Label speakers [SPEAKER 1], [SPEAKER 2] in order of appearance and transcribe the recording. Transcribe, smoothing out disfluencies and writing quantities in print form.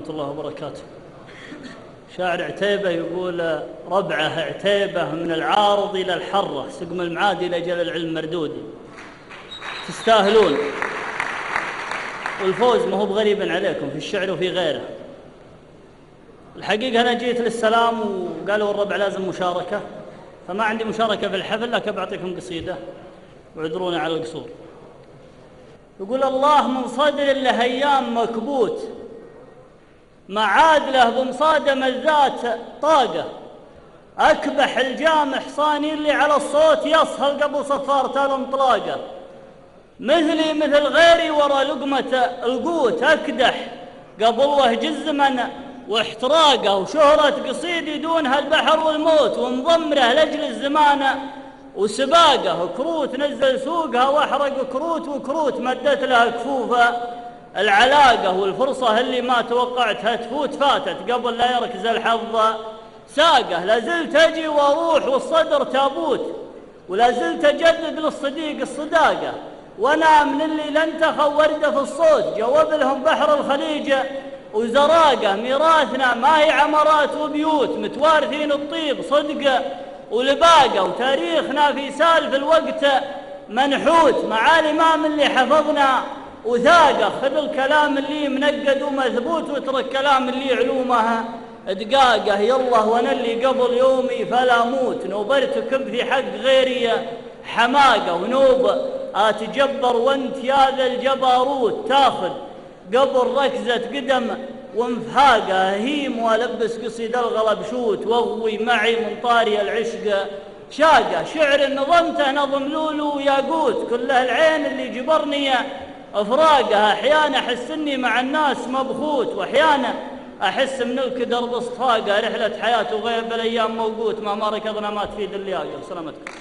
[SPEAKER 1] الله وبركاته. شاعر عتيبة يقول: ربعه عتيبة من العارض إلى الحرة، سقم المعاد إلى جل العلم مردودي. تستاهلون، والفوز ما هو بغريب عليكم في الشعر وفي غيره. الحقيقة أنا جيت للسلام وقالوا الربع لازم مشاركة، فما عندي مشاركة في الحفل، لكن بعطيكم قصيدة واعذروني على القصور. يقول: الله من صدر له أيام مكبوت، معادله بمصادم الذات طاقة، أكبح الجامح صاني اللي على الصوت يصهل قبل صفارة الانطلاقة، مثلي مثل غيري ورا لقمة القوت، أكدح قبل وهج الزمن واحتراقه، وشهرة قصيدي دونها البحر والموت، ومضمره لأجل الزمان وسباقه، كروت نزل سوقها واحرق كروت، وكروت مدت لها كفوفه العلاقة، والفرصة اللي ما توقعتها تفوت فاتت قبل لا يركز الحظ ساقه، لازلت أجي وأروح والصدر تابوت، ولازلت أجدد للصديق الصداقة، وأنا من اللي لنتخى وردة في الصوت، جواب لهم بحر الخليج وزراقة، ميراثنا ما هي عمارات وبيوت، متوارثين الطيب صدق ولباقة، وتاريخنا في سالف الوقت منحوت، مع الإمام اللي حفظنا وثاقة، خذ الكلام اللي منقد ومثبوت، واترك كلام اللي علومها دقاقة، يلا وانا اللي قبل يومي فلا موت، نوبرتك في حق غيري حماقة، ونوب اتجبر وانت يا ذا الجباروت، تاخذ قبل ركزة قدم وانفهاقة، هيم والبس قصيد الغلب شوت، واغوي معي من طاري العشق شاقة، شعر نظمته نظم لولو وياقوت، كله العين اللي جبرني افراقها، احيانا احس اني مع الناس مبخوت، واحيانا احس من الكدر بصفاقه، رحله حياته غيب الايام موقوت، ما ركضنا ما تفيد اللياقه. سلامتكم.